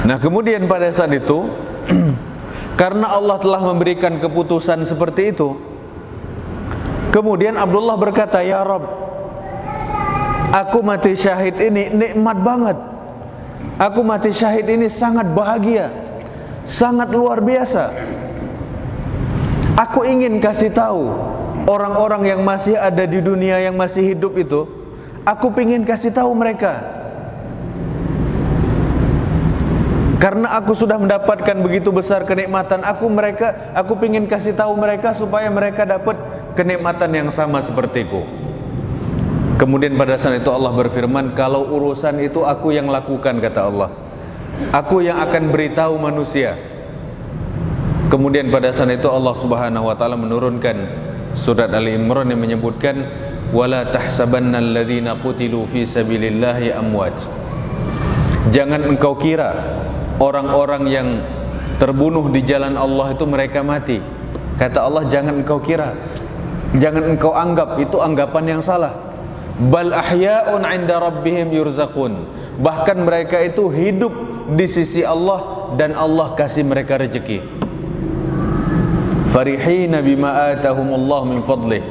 Nah, kemudian pada saat itu karena Allah telah memberikan keputusan seperti itu, kemudian Abdullah berkata, "Ya Rabb, aku mati syahid ini nikmat banget. Aku mati syahid ini sangat bahagia, sangat luar biasa. Aku ingin kasih tahu orang-orang yang masih ada di dunia, yang masih hidup itu, aku ingin kasih tahu mereka. Karena aku sudah mendapatkan begitu besar kenikmatan, aku ingin kasih tahu mereka supaya mereka dapat kenikmatan yang sama sepertiku." Kemudian pada saat itu Allah berfirman, "Kalau urusan itu aku yang lakukan," kata Allah. "Aku yang akan beritahu manusia." Kemudian pada saat itu Allah Subhanahu wa taala menurunkan surat Ali Imran yang menyebutkan, "Wala tahsabanna alladhina qutilu fi sabilillahi amwat." Jangan engkau kira orang-orang yang terbunuh di jalan Allah itu mereka mati. Kata Allah, jangan engkau kira, jangan engkau anggap, itu anggapan yang salah. Bal ahya'un 'inda rabbihim yurzaqun. Bahkan mereka itu hidup di sisi Allah dan Allah kasih mereka rezeki. Farihina bima atahumullah min fadlih.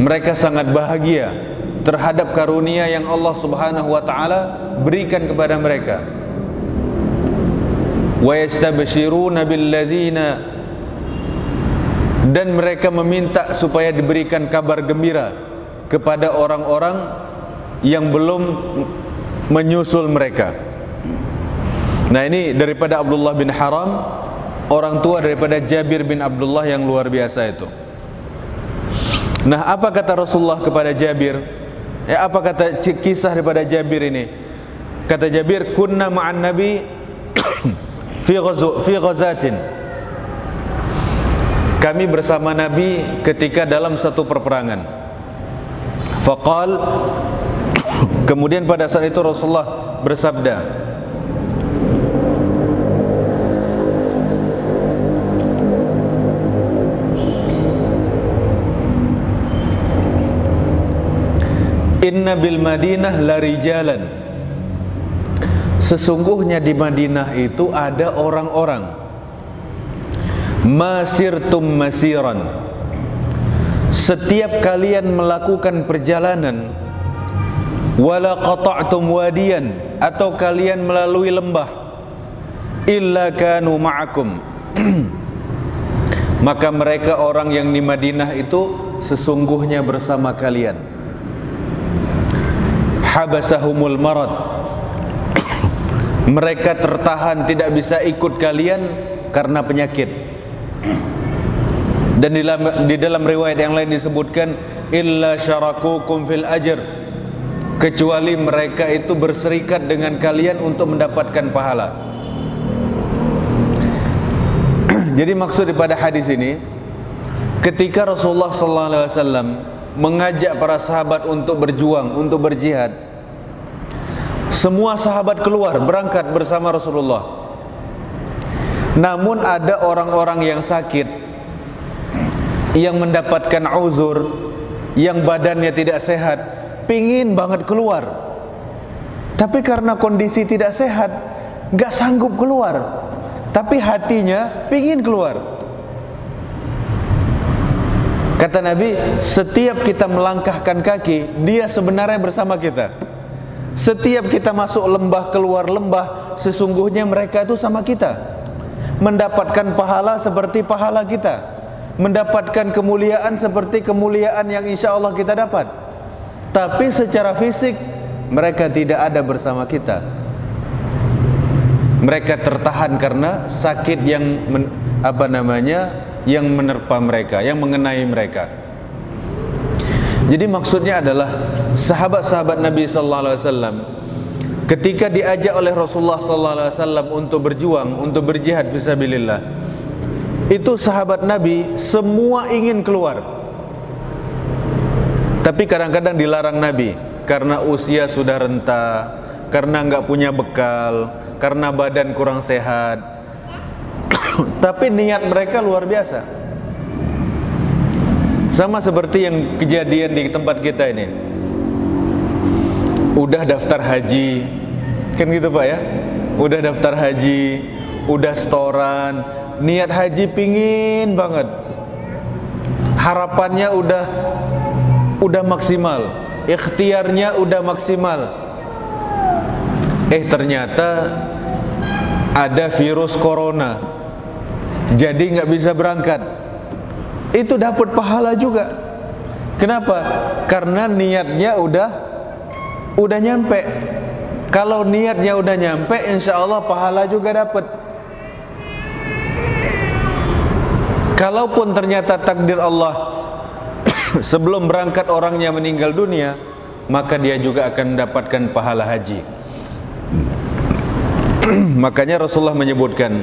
Mereka sangat bahagia terhadap karunia yang Allah Subhanahu wa taala berikan kepada mereka. Wa yastabshiruna billadzina, dan mereka meminta supaya diberikan kabar gembira kepada orang-orang yang belum menyusul mereka. Nah, ini daripada Abdullah bin Haram, orang tua daripada Jabir bin Abdullah yang luar biasa itu. Nah, apa kata Rasulullah kepada Jabir? Apa kata kisah daripada Jabir ini? Kata Jabir, "Kunna ma'an Nabi fi ghazatin." Kami bersama Nabi ketika dalam satu perperangan. Faqal, kemudian pada saat itu Rasulullah bersabda, "Inna bil Madinah la rijalan." Sesungguhnya di Madinah itu ada orang-orang, masirtum masiran, setiap kalian melakukan perjalanan, wala qata'tum wadiyan, atau kalian melalui lembah, illa kanu ma'akum, maka mereka orang yang di Madinah itu sesungguhnya bersama kalian. Habasahumul marad, mereka tertahan tidak bisa ikut kalian karena penyakit. Dan di dalam riwayat yang lain disebutkan, illa syarakukum fil ajr, kecuali mereka itu berserikat dengan kalian untuk mendapatkan pahala. Jadi maksud daripada hadis ini, ketika Rasulullah SAW mengajak para sahabat untuk berjuang, untuk berjihad, semua sahabat keluar berangkat bersama Rasulullah. Namun ada orang-orang yang sakit, yang mendapatkan uzur, yang badannya tidak sehat, pingin banget keluar, tapi karena kondisi tidak sehat gak sanggup keluar, tapi hatinya pingin keluar. Kata Nabi, setiap kita melangkahkan kaki, dia sebenarnya bersama kita. Setiap kita masuk lembah, keluar lembah, sesungguhnya mereka itu sama kita, mendapatkan pahala seperti pahala kita, mendapatkan kemuliaan seperti kemuliaan yang insya Allah kita dapat. Tapi secara fisik mereka tidak ada bersama kita. Mereka tertahan karena sakit yang yang menerpa mereka, yang mengenai mereka. Jadi maksudnya adalah sahabat-sahabat Nabi sallallahu alaihi wasallam ketika diajak oleh Rasulullah sallallahu alaihi wasallam untuk berjuang, untuk berjihad fisabilillah, itu sahabat Nabi semua ingin keluar. Tapi kadang-kadang dilarang Nabi karena usia sudah renta, karena enggak punya bekal, karena badan kurang sehat. Tapi niat mereka luar biasa. Sama seperti yang kejadian di tempat kita ini. Udah daftar haji, Kan gitu Pak ya. Udah daftar haji, udah setoran, niat haji pingin banget, harapannya udah maksimal, ikhtiarnya udah maksimal. Ternyata ada virus corona, jadi nggak bisa berangkat. Itu dapat pahala juga. Kenapa? Karena niatnya udah nyampe. Kalau niatnya udah nyampe, insya Allah pahala juga dapat. Kalaupun ternyata takdir Allah sebelum berangkat orangnya meninggal dunia, maka dia juga akan mendapatkan pahala haji. Makanya Rasulullah menyebutkan,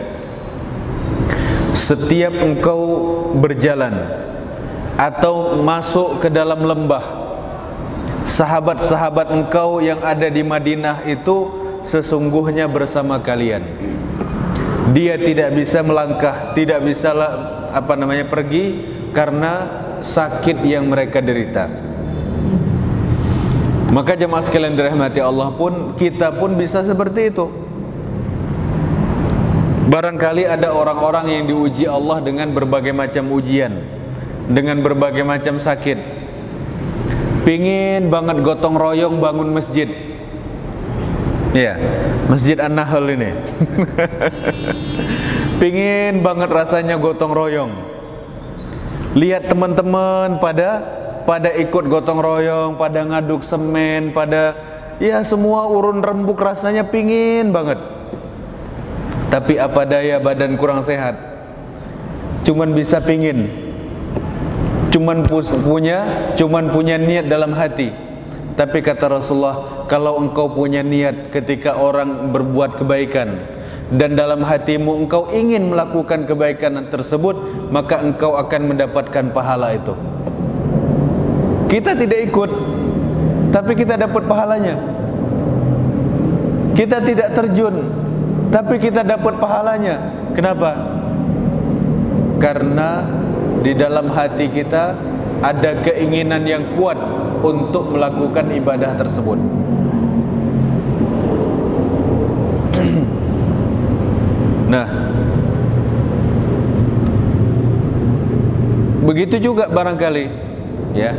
setiap engkau berjalan atau masuk ke dalam lembah, sahabat-sahabat engkau yang ada di Madinah itu sesungguhnya bersama kalian. Dia tidak bisa melangkah, tidak bisa pergi karena sakit yang mereka derita. Maka jemaah sekalian dirahmati Allah pun, kita pun bisa seperti itu. Barangkali ada orang-orang yang diuji Allah dengan berbagai macam ujian, dengan berbagai macam sakit. Pingin banget gotong royong bangun masjid. Ya, Masjid An-Nahl ini. Pingin banget rasanya gotong royong. Lihat teman-teman pada ikut gotong royong, pada ngaduk semen, pada ya semua urun rembuk, rasanya pingin banget. Tapi apa daya badan kurang sehat, cuman bisa pingin, cuman punya niat dalam hati. Tapi kata Rasulullah, kalau engkau punya niat ketika orang berbuat kebaikan dan dalam hatimu engkau ingin melakukan kebaikan tersebut, maka engkau akan mendapatkan pahala itu. Kita tidak ikut, tapi kita dapat pahalanya. Kita tidak terjun, tapi kita dapat pahalanya. Kenapa? Karena di dalam hati kita ada keinginan yang kuat untuk melakukan ibadah tersebut. Nah, begitu juga barangkali ya,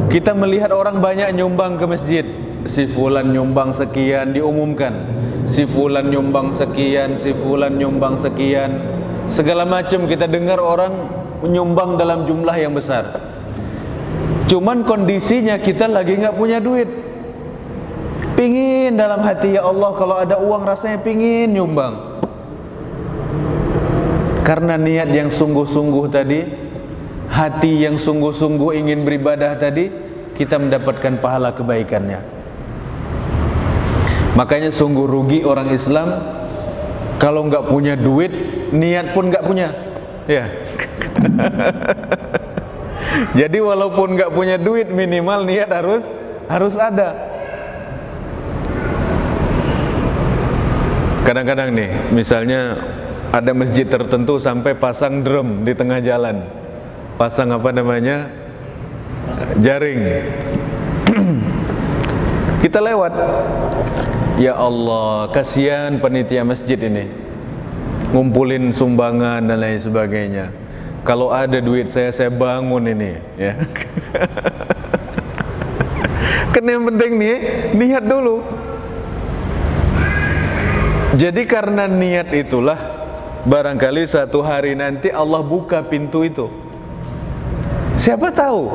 kita melihat orang banyak nyumbang ke masjid. Si fulan nyumbang sekian, diumumkan. Si fulan nyumbang sekian, si fulan nyumbang sekian. Segala macam kita dengar orang menyumbang dalam jumlah yang besar. Cuman kondisinya kita lagi nggak punya duit. Pingin dalam hati, ya Allah kalau ada uang rasanya pingin nyumbang. Karena niat yang sungguh-sungguh tadi, hati yang sungguh-sungguh ingin beribadah tadi, kita mendapatkan pahala kebaikannya. Makanya sungguh rugi orang Islam kalau nggak punya duit, niat pun nggak punya. Ya. Jadi walaupun nggak punya duit, minimal niat harus ada. Kadang-kadang nih, misalnya ada masjid tertentu sampai pasang drum di tengah jalan, pasang jaring. Kita lewat, ya Allah, kasihan panitia masjid ini, ngumpulin sumbangan dan lain sebagainya. Kalau ada duit saya bangun ini, ya. Kan yang penting nih, niat dulu. Jadi karena niat itulah, barangkali satu hari nanti Allah buka pintu itu. Siapa tahu?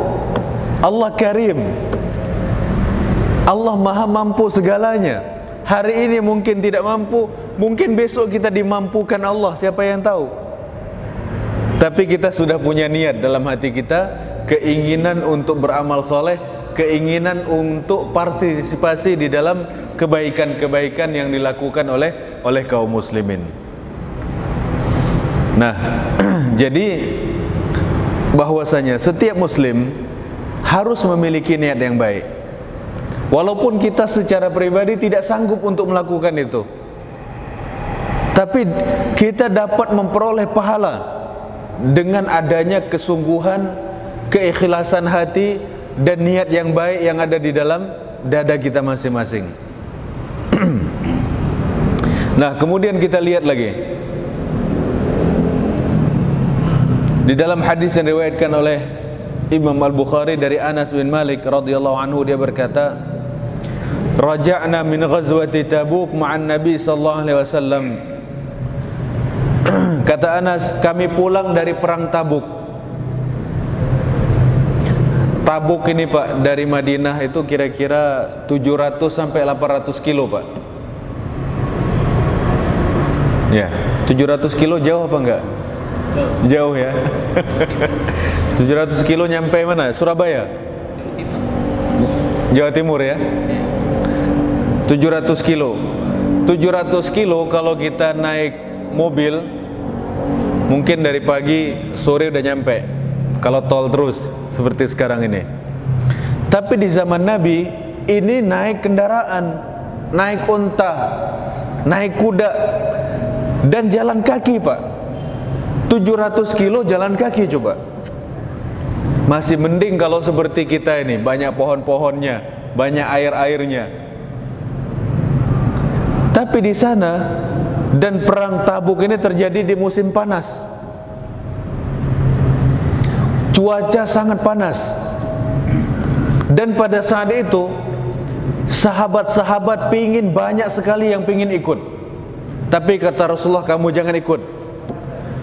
Allah Karim, Allah Maha mampu segalanya. Hari ini mungkin tidak mampu, mungkin besok kita dimampukan Allah, siapa yang tahu? Tapi kita sudah punya niat dalam hati kita, keinginan untuk beramal soleh, keinginan untuk partisipasi di dalam kebaikan-kebaikan yang dilakukan oleh kaum muslimin. Nah, jadi bahwasanya setiap muslim harus memiliki niat yang baik. Walaupun kita secara pribadi tidak sanggup untuk melakukan itu, tapi kita dapat memperoleh pahala dengan adanya kesungguhan, keikhlasan hati dan niat yang baik yang ada di dalam dada kita masing-masing. Nah, kemudian kita lihat lagi di dalam hadis yang diriwayatkan oleh Imam Al-Bukhari dari Anas bin Malik radhiyallahu anhu, dia berkata, "Raja'na min ghazwati Tabuk ma'an Nabi sallallahu alaihi wasallam." Kata Anas, kami pulang dari perang Tabuk. Tabuk ini Pak, dari Madinah itu kira-kira 700 sampai 800 kilo Pak. Ya, 700 kilo jauh apa enggak? Jauh ya. 700 kilo nyampe mana? Surabaya? Jawa Timur ya? 700 kilo. 700 kilo kalau kita naik mobil mungkin dari pagi sore udah nyampe. Kalau tol terus seperti sekarang ini. Tapi di zaman Nabi ini naik kendaraan, naik unta, naik kuda, dan jalan kaki Pak. 700 kilo jalan kaki coba. Masih mending kalau seperti kita ini, banyak pohon-pohonnya, banyak air-airnya. Tapi di sana, dan perang Tabuk ini terjadi di musim panas. Cuaca sangat panas. Dan pada saat itu sahabat-sahabat pingin, banyak sekali yang pingin ikut. Tapi kata Rasulullah, kamu jangan ikut.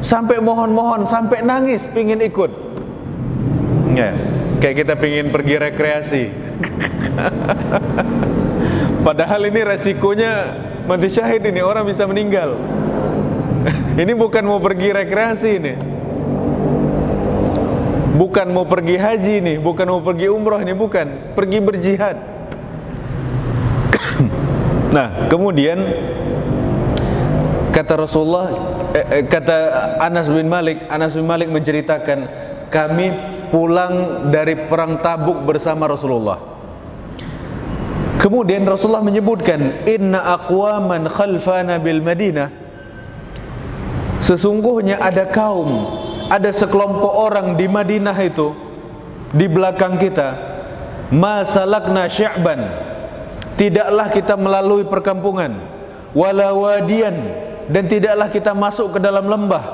Sampai mohon-mohon, sampai nangis pingin ikut. Ya, kayak kita pingin pergi rekreasi. Padahal ini resikonya mati syahid, ini orang bisa meninggal. Ini bukan mau pergi rekreasi ini. Bukan mau pergi haji nih, bukan mau pergi umroh nih, bukan, pergi berjihad. Nah, kemudian kata Rasulullah, kata Anas bin Malik menceritakan, kami pulang dari perang Tabuk bersama Rasulullah. Kemudian Rasulullah menyebutkan, inna aqwaman khalfana bil Madinah, sesungguhnya ada kaum, ada sekelompok orang di Madinah itu, di belakang kita, ma salakna sya'ban, tidaklah kita melalui perkampungan, wala wadiyan, dan tidaklah kita masuk ke dalam lembah,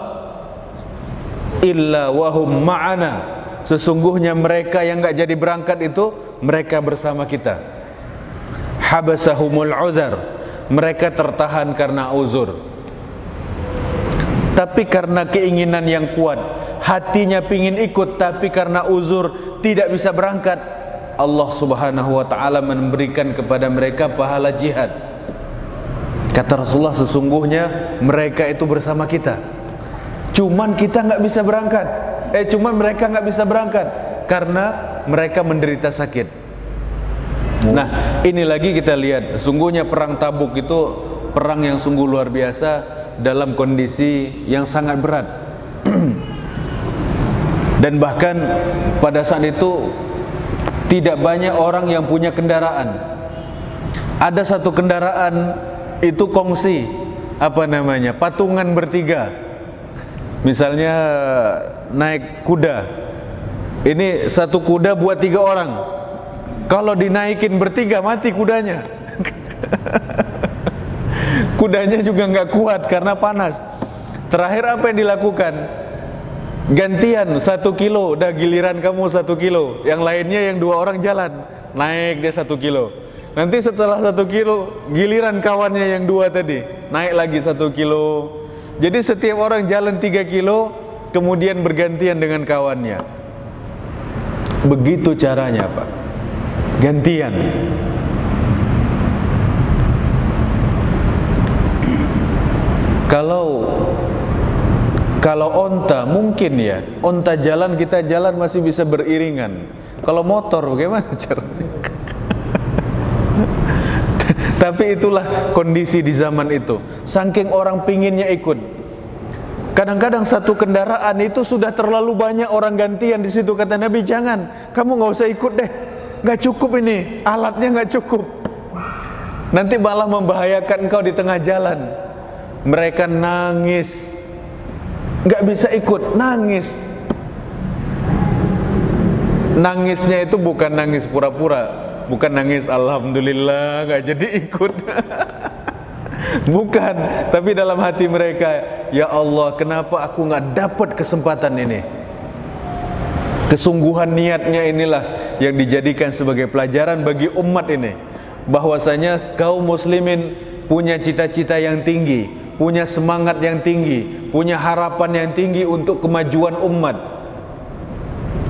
illa wahum ma'ana, sesungguhnya mereka yang enggak jadi berangkat itu, mereka bersama kita. Habasahumul uzar, mereka tertahan karena uzur. Tapi karena keinginan yang kuat, hatinya pingin ikut, tapi karena uzur tidak bisa berangkat, Allah subhanahu wa ta'ala memberikan kepada mereka pahala jihad. Kata Rasulullah, sesungguhnya mereka itu bersama kita, cuman kita nggak bisa berangkat. Cuman mereka nggak bisa berangkat karena mereka menderita sakit. Nah, ini lagi kita lihat, sungguhnya perang Tabuk itu perang yang sungguh luar biasa, dalam kondisi yang sangat berat. Dan bahkan pada saat itu tidak banyak orang yang punya kendaraan. Ada satu kendaraan itu kongsi, apa namanya, patungan bertiga. Misalnya naik kuda, ini satu kuda buat 3 orang. Kalau dinaikin bertiga mati kudanya. Kudanya juga nggak kuat karena panas. Terakhir apa yang dilakukan? Gantian 1 kilo, udah giliran kamu 1 kilo, yang lainnya yang 2 orang jalan, naik dia 1 kilo. Nanti setelah 1 kilo, giliran kawannya yang 2 tadi, naik lagi 1 kilo. Jadi setiap orang jalan 3 kilo, kemudian bergantian dengan kawannya. Begitu caranya Pak, gantian. Kalau onta mungkin ya, onta jalan, kita jalan masih bisa beriringan. Kalau motor bagaimana caranya? Tapi itulah kondisi di zaman itu. Saking orang pinginnya ikut. Kadang-kadang satu kendaraan itu sudah terlalu banyak orang gantian di situ. Kata Nabi, jangan, kamu nggak usah ikut deh, nggak cukup ini, alatnya nggak cukup. Nanti malah membahayakan engkau di tengah jalan. Mereka nangis, nggak bisa ikut, nangis. Nangisnya itu bukan nangis pura-pura, bukan nangis alhamdulillah nggak jadi ikut. Bukan, tapi dalam hati mereka, ya Allah, kenapa aku nggak dapat kesempatan ini? Kesungguhan niatnya inilah yang dijadikan sebagai pelajaran bagi umat ini, bahwasanya kaum muslimin punya cita-cita yang tinggi, punya semangat yang tinggi, punya harapan yang tinggi untuk kemajuan umat.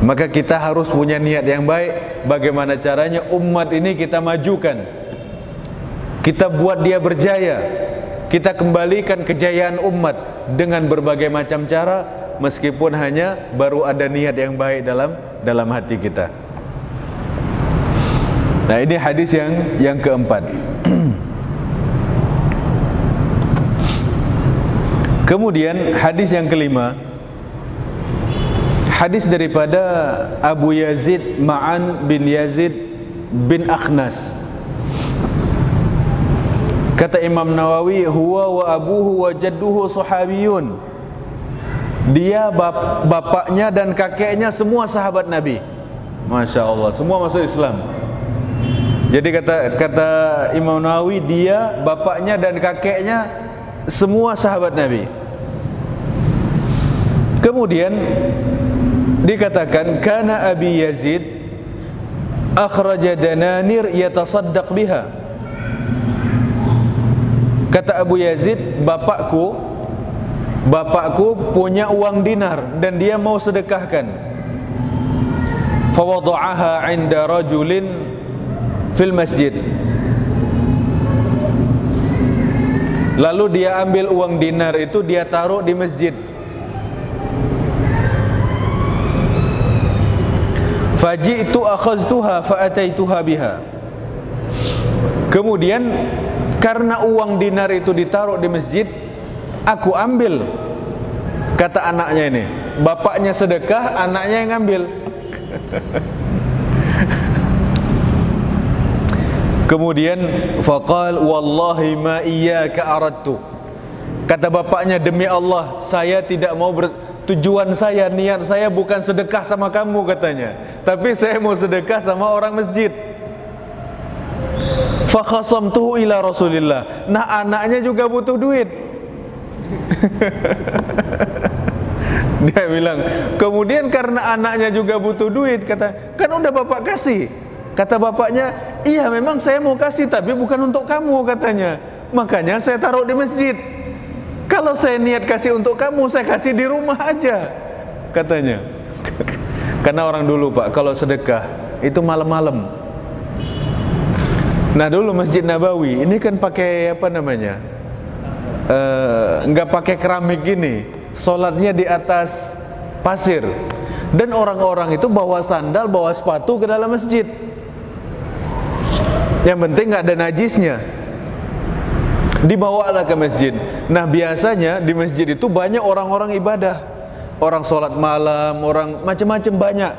Maka kita harus punya niat yang baik. Bagaimana caranya umat ini kita majukan, kita buat dia berjaya, kita kembalikan kejayaan umat dengan berbagai macam cara, meskipun hanya baru ada niat yang baik dalam hati kita. Nah, ini hadis yang keempat. Kemudian hadis yang kelima, hadis daripada Abu Yazid Ma'an bin Yazid bin Akhnas. Kata Imam Nawawi, huwa wa abuhu wa jadduhu sahabiyun. Dia bapaknya dan kakeknya semua sahabat Nabi. Masya Allah, semua masuk Islam. Jadi kata Imam Nawawi, dia, bapaknya dan kakeknya semua sahabat Nabi. Kemudian dikatakan, kana Abi Yazid akhraja dananir yatasaddaq biha. Kata Abu Yazid, bapakku punya uang dinar dan dia mau sedekahkan. Fawada'aha 'inda rajulin fil masjid. Lalu dia ambil uang dinar itu, dia taruh di masjid. Faji'tu akhaztuha fa'ataituha biha. Kemudian karena uang dinar itu ditaruh di masjid, aku ambil. Kata anaknya ini, bapaknya sedekah, anaknya yang ngambil. Kemudian faqal wallahi ma iyyaka aradtu. Kata bapaknya, demi Allah, saya tidak mau tujuan saya, niat saya bukan sedekah sama kamu katanya, tapi saya mau sedekah sama orang masjid. Fa khasamtuhu ila Rasulillah. Nah, anaknya juga butuh duit. Dia bilang, kemudian karena anaknya juga butuh duit, kata, kan udah bapak kasih. Kata bapaknya, iya memang saya mau kasih, tapi bukan untuk kamu katanya. Makanya saya taruh di masjid. Kalau saya niat kasih untuk kamu, saya kasih di rumah aja katanya. Karena orang dulu Pak, kalau sedekah itu malam-malam. Nah dulu Masjid Nabawi ini kan pakai apa namanya, nggak pakai keramik gini, sholatnya di atas pasir, dan orang-orang itu bawa sandal, bawa sepatu ke dalam masjid. Yang penting nggak ada najisnya, dibawalah ke masjid. Nah biasanya di masjid itu banyak orang-orang ibadah, orang sholat malam, orang macam-macam banyak.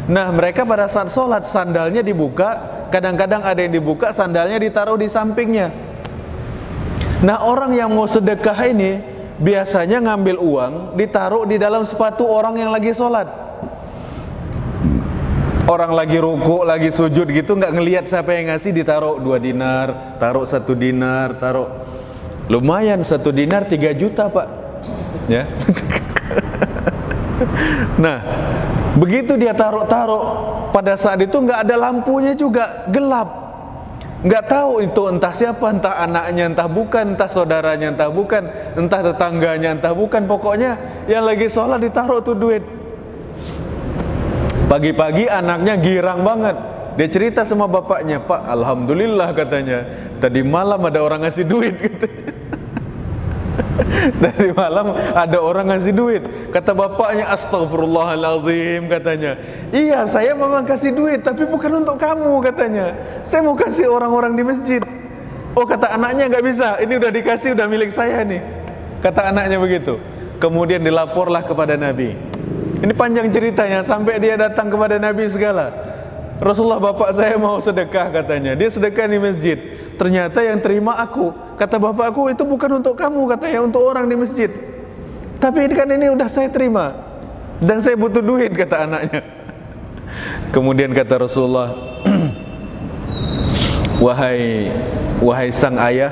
Nah mereka pada saat sholat sandalnya dibuka, kadang-kadang ada yang dibuka, sandalnya ditaruh di sampingnya. Nah orang yang mau sedekah ini biasanya ngambil uang, ditaruh di dalam sepatu orang yang lagi sholat. Orang lagi ruku, lagi sujud gitu, nggak ngelihat siapa yang ngasih, ditaruh 2 dinar, taruh 1 dinar, taruh. Lumayan 1 dinar 3 juta Pak, ya. Nah begitu dia taruh-taruh, pada saat itu nggak ada lampunya juga, gelap, nggak tahu itu entah siapa, entah anaknya, entah bukan, entah saudaranya, entah bukan, entah tetangganya, entah bukan, pokoknya yang lagi sholat ditaruh tuh duit. Pagi-pagi anaknya girang banget, dia cerita sama bapaknya, Pak, alhamdulillah katanya, tadi malam ada orang ngasih duit katanya. Tadi malam ada orang ngasih duit. Kata bapaknya, astagfirullahalazim katanya, iya saya memang kasih duit, tapi bukan untuk kamu katanya, saya mau kasih orang-orang di masjid. Oh kata anaknya, nggak bisa, ini udah dikasih, udah milik saya nih, kata anaknya begitu. Kemudian dilaporlah kepada Nabi. Ini panjang ceritanya, sampai dia datang kepada Nabi segala. Rasulullah, bapak saya mau sedekah katanya, dia sedekah di masjid, ternyata yang terima aku. Kata bapakku, itu bukan untuk kamu katanya, untuk orang di masjid, tapi ini kan ini udah saya terima dan saya butuh duit, kata anaknya. Kemudian kata Rasulullah, wahai sang ayah,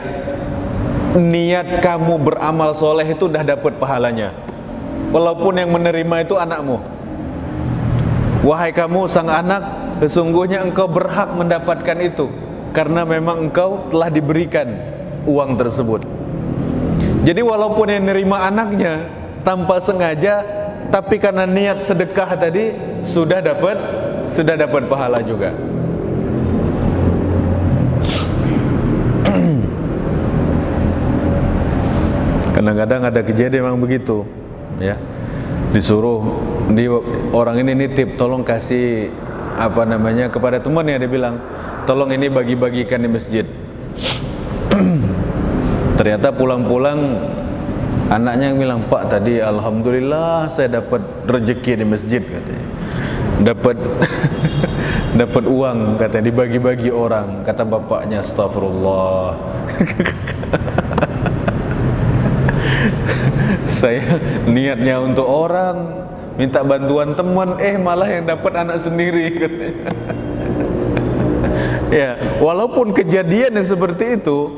niat kamu beramal soleh itu udah dapat pahalanya, walaupun yang menerima itu anakmu. Wahai kamu sang anak, sesungguhnya engkau berhak mendapatkan itu, karena memang engkau telah diberikan uang tersebut. Jadi walaupun yang nerima anaknya tanpa sengaja, tapi karena niat sedekah tadi sudah dapat pahala juga. Kadang-kadang ada kejadian memang begitu, ya. Disuruh orang ini nitip, tolong kasih kepada temannya, dia bilang, tolong ini bagi-bagikan di masjid. Ternyata pulang-pulang anaknya yang bilang, Pak, tadi alhamdulillah saya dapat rezeki di masjid, katanya. Dapat uang, katanya, dibagi-bagi orang. Kata bapaknya, astagfirullah. Saya niatnya untuk orang, minta bantuan teman, malah yang dapat anak sendiri, katanya. Ya, walaupun kejadian yang seperti itu,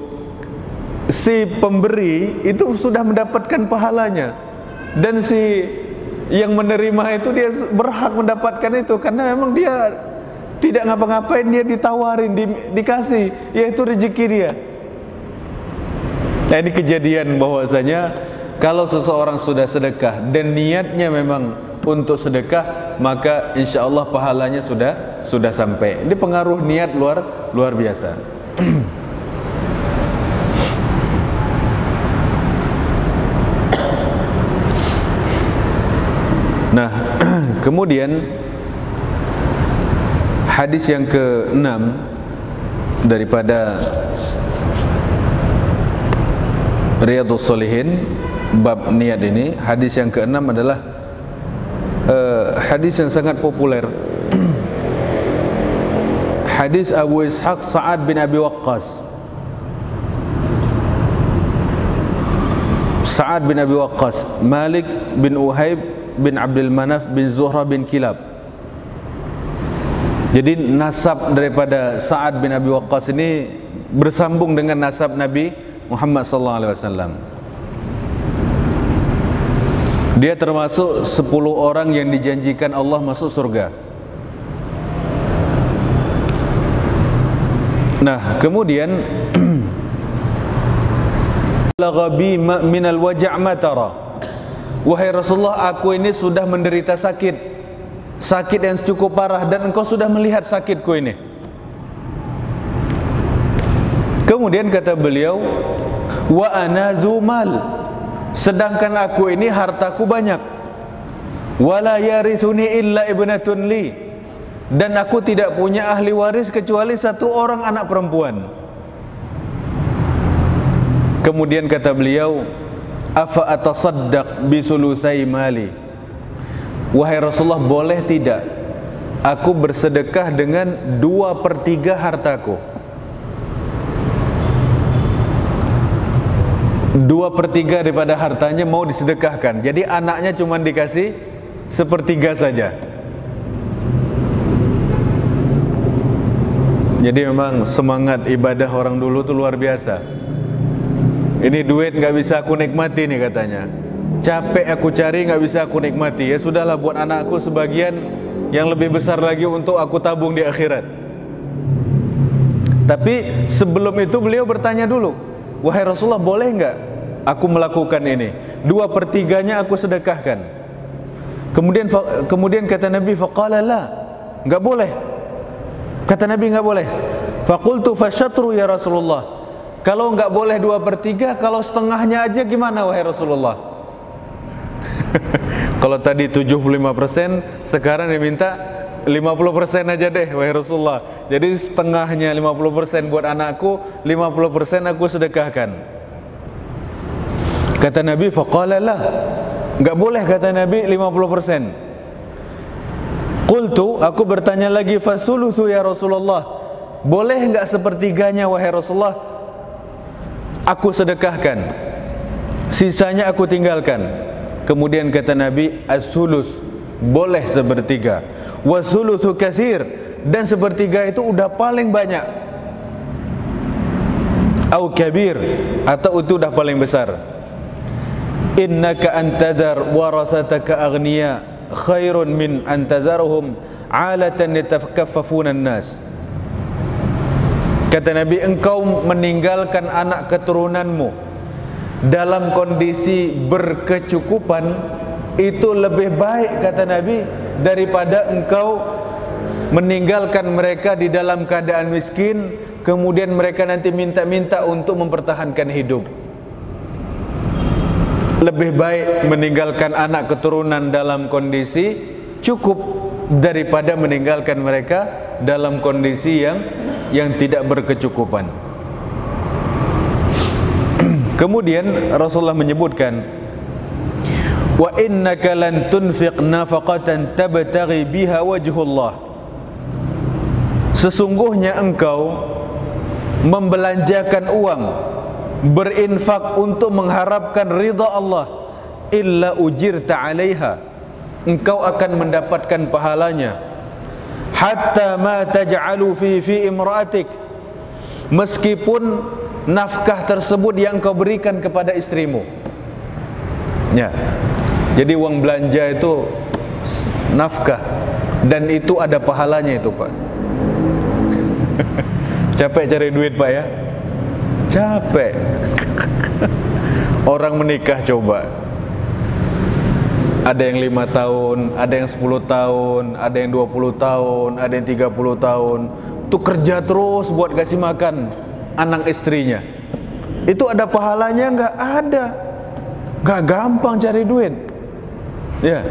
si pemberi itu sudah mendapatkan pahalanya, dan si yang menerima itu dia berhak mendapatkan itu, karena memang dia tidak ngapa-ngapain, dia ditawarin, dikasih, yaitu rezeki dia. Nah, ini kejadian bahwasanya kalau seseorang sudah sedekah dan niatnya memang untuk sedekah, maka insya Allah pahalanya sudah sampai. Ini pengaruh niat luar biasa. Nah, kemudian hadis yang ke-6 daripada Riyadhus Shalihin, bab niat ini, hadis yang ke-6 adalah hadis yang sangat populer. Hadis Abu Ishaq Sa'ad bin Abi Waqqas. Sa'ad bin Abi Waqqas, Malik bin Uhaib bin Abdul Manaf bin Zuhra bin Kilab. Jadi nasab daripada Sa'ad bin Abi Waqqas ini bersambung dengan nasab Nabi Muhammad sallallahu alaihi wasallam. Dia termasuk 10 orang yang dijanjikan Allah masuk surga. Nah, kemudian laghabi minal waja' ma tara. Wahai Rasulullah, aku ini sudah menderita sakit yang cukup parah, dan engkau sudah melihat sakitku ini. Kemudian kata beliau, wa ana dzumal, sedangkan aku ini hartaku banyak. Wala yarithuni illa ibnatun li, dan aku tidak punya ahli waris kecuali satu orang anak perempuan. Kemudian kata beliau, afa atasaddaq bi sulusai mali. Wahai Rasulullah, boleh tidak aku bersedekah dengan 2/3 hartaku? 2/3 daripada hartanya mau disedekahkan. Jadi anaknya cuma dikasih 1/3 saja. Jadi memang semangat ibadah orang dulu tuh luar biasa. Ini duit nggak bisa aku nikmati nih, katanya. Capek aku cari, nggak bisa aku nikmati. Ya sudahlah, buat anakku sebagian, yang lebih besar lagi untuk aku tabung di akhirat. Tapi sebelum itu beliau bertanya dulu, wahai Rasulullah, boleh nggak aku melakukan ini? 2/3-nya aku sedekahkan. Kemudian kata Nabi, faqala la, nggak boleh. Kata Nabi, nggak boleh. Faqultu fasyatru ya Rasulullah. Kalau nggak boleh 2/3, kalau setengahnya aja gimana wahai Rasulullah? Kalau tadi 75%, sekarang diminta 50% aja deh wahai Rasulullah. Jadi setengahnya 50% buat anakku, 50% aku sedekahkan. Kata Nabi, faqala la, nggak boleh, kata Nabi, 50%. Qultu, aku bertanya lagi, fasulusu ya Rasulullah, boleh nggak 1/3-nya wahai Rasulullah aku sedekahkan, sisanya aku tinggalkan? Kemudian kata Nabi, as-sulus, boleh 1/3. Was-sulusu katsir, dan 1/3 itu udah paling banyak. au kabir, atau itu udah paling besar. Innaka antadhar warathataka aghniya khairun min antadharhum alatan yatakaffafuna an-nas. Kata Nabi, engkau meninggalkan anak keturunanmu dalam kondisi berkecukupan itu lebih baik, kata Nabi, daripada engkau meninggalkan mereka di dalam keadaan miskin, kemudian mereka nanti minta-minta untuk mempertahankan hidup. Lebih baik meninggalkan anak keturunan dalam kondisi cukup daripada meninggalkan mereka dalam kondisi yang tidak berkecukupan. Kemudian Rasulullah menyebutkan, wa innaka lan tunfiq nafaqatan tabtaghi biha wajhullah. Sesungguhnya engkau membelanjakan uang, berinfak untuk mengharapkan ridha Allah, illa ujirta 'alaiha, engkau akan mendapatkan pahalanya. Hatta ma taj'alu fi imra'atik, meskipun nafkah tersebut yang kau berikan kepada istrimu. Ya. Jadi uang belanja itu nafkah, dan itu ada pahalanya itu, Pak. Capek cari duit, Pak, ya? Capek. Orang menikah coba, ada yang 5 tahun, ada yang 10 tahun, ada yang 20 tahun, ada yang 30 tahun. Itu kerja terus buat kasih makan anak istrinya. Itu ada pahalanya? Enggak ada. Enggak gampang cari duit. Ya.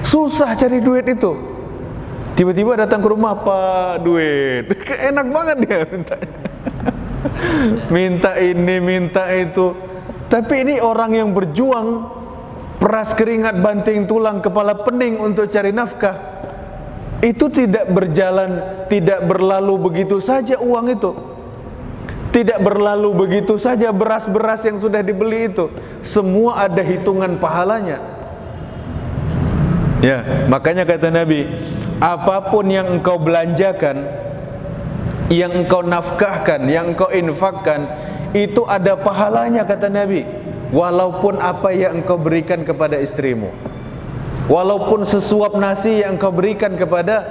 Susah cari duit itu. Tiba-tiba datang ke rumah, Pak, duit. Enak banget dia minta. Minta ini, minta itu. Tapi ini orang yang berjuang, peras keringat, banting tulang, kepala pening untuk cari nafkah. Itu tidak berjalan, tidak berlalu begitu saja uang itu. Tidak berlalu begitu saja beras-beras yang sudah dibeli itu. Semua ada hitungan pahalanya. Ya, makanya kata Nabi, apapun yang engkau belanjakan, yang engkau nafkahkan, yang engkau infakkan, itu ada pahalanya, kata Nabi. Walaupun apa yang engkau berikan kepada istrimu, walaupun sesuap nasi yang engkau berikan kepada,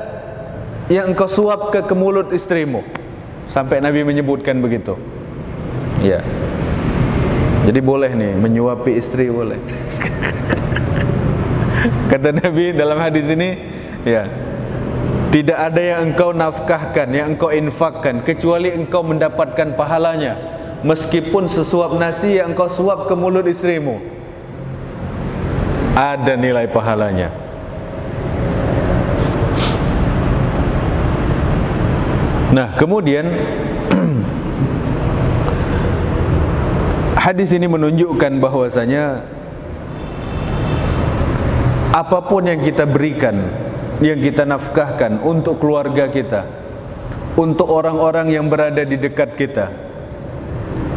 yang engkau suap ke mulut istrimu. Sampai Nabi menyebutkan begitu. Ya. Jadi boleh nih menyuapi istri, boleh. Kata Nabi dalam hadis ini, ya, tidak ada yang engkau nafkahkan, yang engkau infakkan, kecuali engkau mendapatkan pahalanya, meskipun sesuap nasi yang engkau suap ke mulut istrimu, ada nilai pahalanya. Nah, kemudian hadis ini menunjukkan bahwasanya apapun yang kita berikan, yang kita nafkahkan untuk keluarga kita, untuk orang-orang yang berada di dekat kita,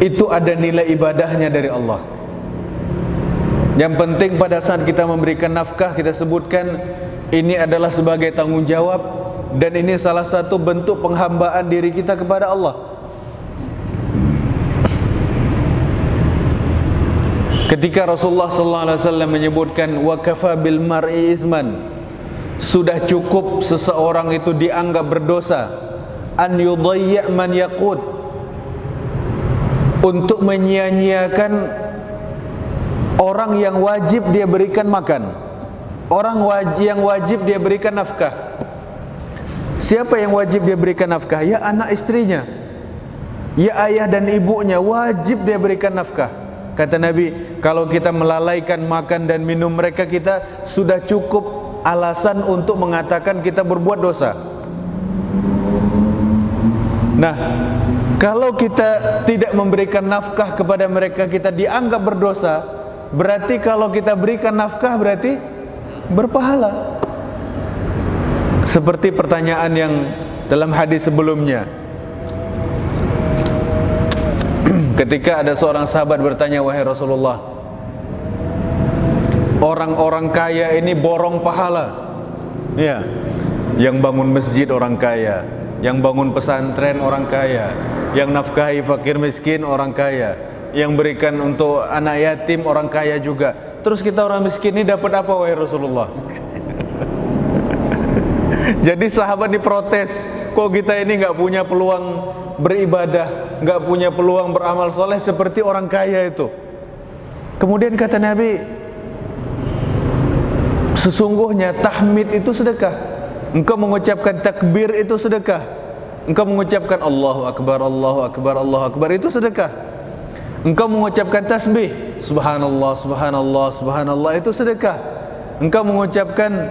itu ada nilai ibadahnya dari Allah. Yang penting pada saat kita memberikan nafkah, kita sebutkan ini adalah sebagai tanggung jawab, dan ini salah satu bentuk penghambaan diri kita kepada Allah. Ketika Rasulullah SAW menyebutkan wa kafa bil mar'i ithman, sudah cukup seseorang itu dianggap berdosa, an yudayya' man yaqut, untuk menyia-nyiakan orang yang wajib dia berikan makan, orang yang wajib dia berikan nafkah. Siapa yang wajib dia berikan nafkah? Ya anak istrinya, ya ayah dan ibunya, wajib dia berikan nafkah. Kata Nabi, kalau kita melalaikan makan dan minum mereka, kita sudah cukup alasan untuk mengatakan kita berbuat dosa. Nah, kalau kita tidak memberikan nafkah kepada mereka, kita dianggap berdosa. Berarti kalau kita berikan nafkah berarti berpahala. Seperti pertanyaan yang dalam hadis sebelumnya, ketika ada seorang sahabat bertanya, wahai Rasulullah, orang-orang kaya ini borong pahala. Ya, yang bangun masjid orang kaya, yang bangun pesantren orang kaya, Yang nafkahi fakir miskin orang kaya, yang berikan untuk anak yatim orang kaya juga. Terus kita orang miskin ini dapat apa wahai Rasulullah? Jadi sahabat diprotes, kok kita ini nggak punya peluang beribadah, nggak punya peluang beramal soleh seperti orang kaya itu. Kemudian kata Nabi, sesungguhnya tahmid itu sedekah. Engkau mengucapkan takbir itu sedekah. Engkau mengucapkan Allahu Akbar, Allahu Akbar, Allahu Akbar itu sedekah. Engkau mengucapkan tasbih Subhanallah, Subhanallah, Subhanallah itu sedekah. Engkau mengucapkan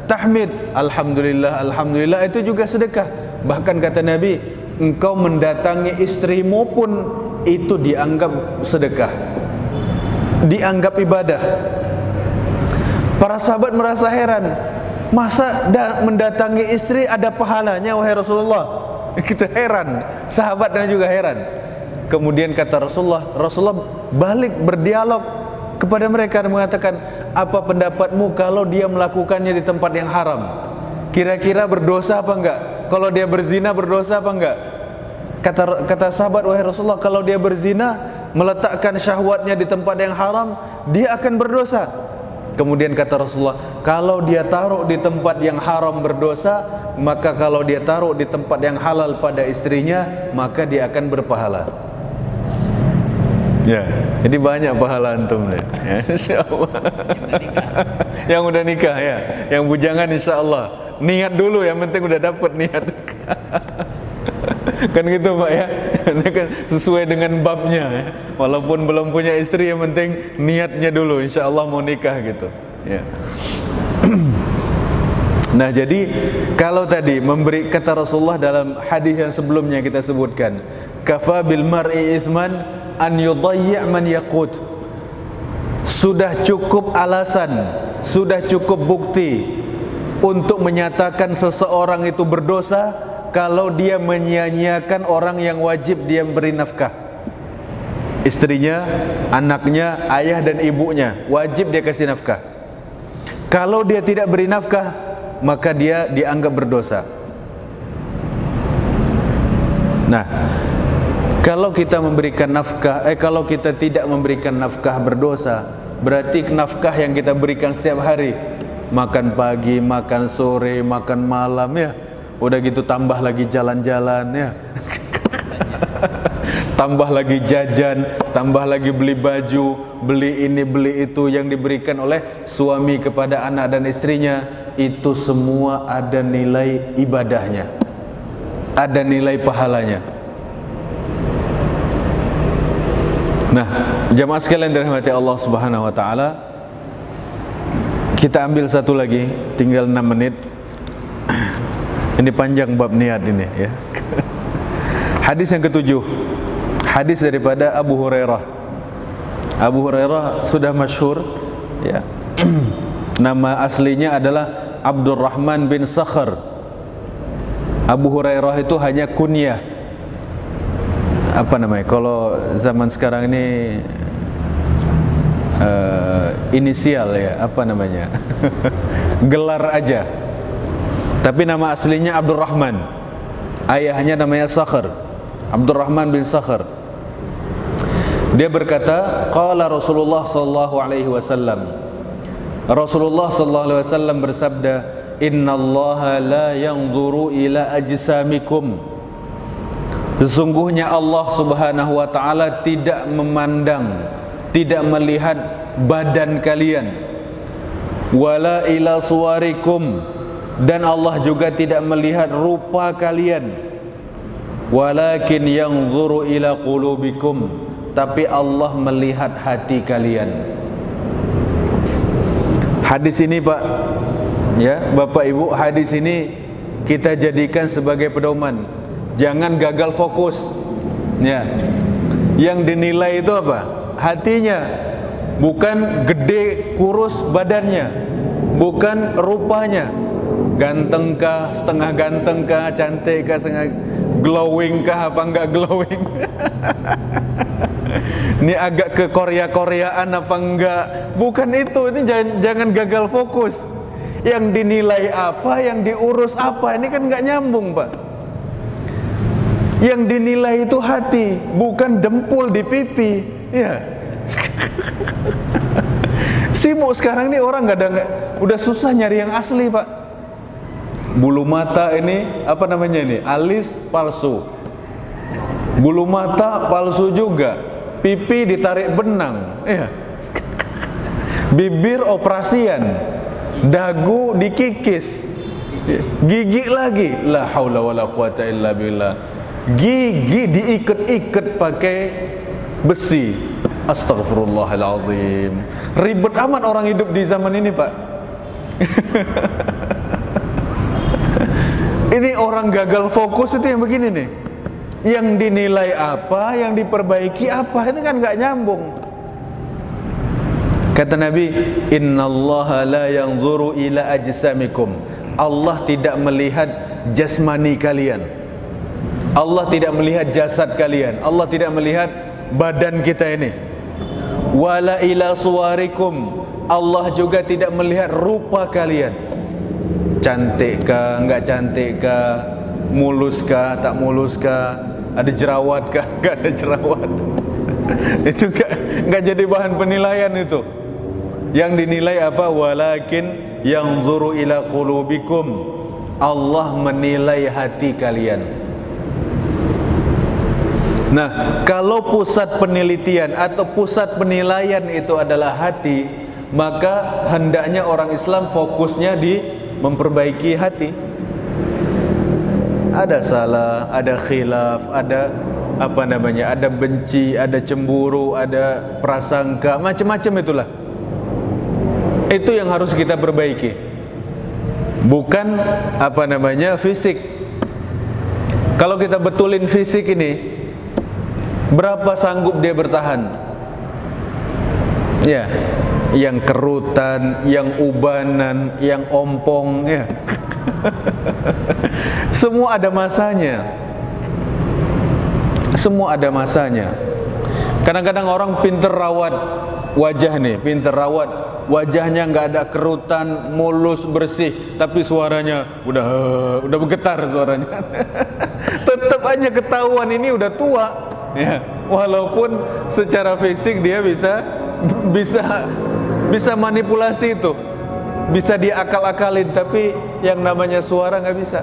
tahmid Alhamdulillah, Alhamdulillah itu juga sedekah. Bahkan kata Nabi, engkau mendatangi istrimu pun itu dianggap sedekah, dianggap ibadah. Para sahabat merasa heran, masa mendatangi istri ada pahalanya wahai Rasulullah? Kita heran, sahabatnya juga heran. Kemudian kata Rasulullah balik berdialog kepada mereka dan mengatakan, apa pendapatmu kalau dia melakukannya di tempat yang haram? Kira-kira berdosa apa enggak? Kalau dia berzina berdosa apa enggak? Kata sahabat, wahai Rasulullah, kalau dia berzina, meletakkan syahwatnya di tempat yang haram, dia akan berdosa. Kemudian kata Rasulullah, kalau dia taruh di tempat yang haram berdosa, maka kalau dia taruh di tempat yang halal pada istrinya, maka dia akan berpahala. Ya, jadi banyak pahala antum ya. Insyaallah. Yang udah nikah ya, yang bujangan insyaallah niat dulu, yang penting udah dapat niat. Kan gitu Pak ya. Ini kan sesuai dengan babnya ya. Walaupun belum punya istri, yang penting niatnya dulu insyaallah mau nikah gitu ya. Nah, jadi kalau tadi memberi, kata Rasulullah dalam hadis yang sebelumnya kita sebutkan, kafa bil mar'i itsman an yudayyi' man yaqut. Sudah cukup alasan, sudah cukup bukti untuk menyatakan seseorang itu berdosa kalau dia menyia-nyiakan orang yang wajib dia beri nafkah. Istrinya, anaknya, ayah dan ibunya wajib dia kasih nafkah. Kalau dia tidak beri nafkah, maka dia dianggap berdosa. Nah, kalau kita memberikan nafkah, kalau kita tidak memberikan nafkah berdosa, berarti nafkah yang kita berikan setiap hari, makan pagi, makan sore, makan malam ya, udah gitu tambah lagi jalan-jalan ya, tambah lagi jajan, tambah lagi beli baju, beli ini beli itu yang diberikan oleh suami kepada anak dan istrinya, itu semua ada nilai ibadahnya, ada nilai pahalanya. Nah, jamaah sekalian dirahmati Allah Subhanahu wa taala, kita ambil satu lagi, tinggal 6 menit. Ini panjang bab niat ini ya. Hadis yang ketujuh, hadis daripada Abu Hurairah. Abu Hurairah sudah masyhur ya. Nama aslinya adalah Abdurrahman bin Sakhar. Abu Hurairah itu hanya kunyah. Apa namanya? Kalau zaman sekarang ini inisial ya, apa namanya? Gelar aja. Tapi nama aslinya Abdurrahman. Ayahnya namanya Sakhar, Abdurrahman bin Sakhar. Dia berkata, qala Rasulullah sallallahu alaihi wasallam. Rasulullah sallallahu alaihi wasallam bersabda, innallaha la yanzuru ila ajsamikum. Sesungguhnya Allah Subhanahu wa taala tidak memandang, tidak melihat badan kalian, wala ila suwarikum, dan Allah juga tidak melihat rupa kalian, walakin yanzuru ila qulubikum, tapi Allah melihat hati kalian. Hadis ini Pak ya, Bapak Ibu, hadis ini kita jadikan sebagai pedoman. Jangan gagal fokus ya. Yang dinilai itu apa? Hatinya, bukan gede kurus badannya, bukan rupanya, gantengkah, setengah gantengkah, cantikkah, setengah glowingkah apa enggak glowing. Ini agak ke Korea-Koreaan apa enggak. Bukan itu, ini jangan gagal fokus. Yang dinilai apa, yang diurus apa, ini kan enggak nyambung Pak. Yang dinilai itu hati, bukan dempul di pipi. Ya. Sibuk sekarang nih orang udah susah nyari yang asli, Pak. Bulu mata ini apa namanya ini? Alis palsu. Bulu mata palsu juga. Pipi ditarik benang. Ya. Bibir operasian. Dagu dikikis. Gigi lagi. La haula wala quwata illa billah. Gigi diikat-ikat pakai besi. Astagfirullahaladzim. Ribet amat orang hidup di zaman ini, Pak. Ini orang gagal fokus itu yang begini nih. Yang dinilai apa, yang diperbaiki apa, itu kan nggak nyambung. Kata Nabi, innallaha la yanzuru ila ajsamikum. Allah tidak melihat jasmani kalian. Allah tidak melihat jasad kalian. Allah tidak melihat badan kita ini. Wala ila suwarikum. Allah juga tidak melihat rupa kalian. Cantik kah, enggak cantik kah, mulus kah, tak mulus kah, ada jerawat kah, enggak ada jerawat. Itu enggak jadi bahan penilaian itu. Yang dinilai apa? Walakin yanzuru ila qulubikum. Allah menilai hati kalian. Nah, kalau pusat penelitian atau pusat penilaian itu adalah hati, maka hendaknya orang Islam fokusnya di memperbaiki hati. Ada salah, ada khilaf, ada apa namanya, ada benci, ada cemburu, ada prasangka, macam-macam itulah. Itu yang harus kita perbaiki. Bukan apa namanya fisik. Kalau kita betulin fisik ini, berapa sanggup dia bertahan? Ya, yang kerutan, yang ubanan, yang ompong, ya. Semua ada masanya. Semua ada masanya. Kadang-kadang orang pinter rawat wajah nih, pinter rawat wajahnya, nggak ada kerutan, mulus, bersih, tapi suaranya udah bergetar suaranya. Tetap aja ketahuan ini udah tua. Ya, walaupun secara fisik dia bisa manipulasi itu, bisa diakal-akalin, tapi yang namanya suara nggak bisa.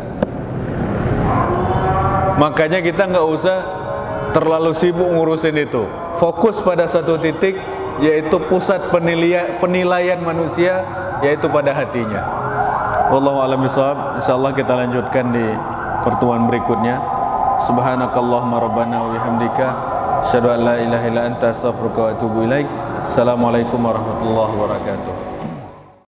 Makanya kita nggak usah terlalu sibuk ngurusin itu. Fokus pada satu titik, yaitu pusat penilaian manusia, yaitu pada hatinya. Wallahu a'lam bishawab. Insyaallah kita lanjutkan di pertemuan berikutnya. Subhanakallahumma rabbana wa bihamdika asyhadu an la ilaha illa anta astaghfiruka wa atubu ilaik. Assalamualaikum warahmatullahi wabarakatuh.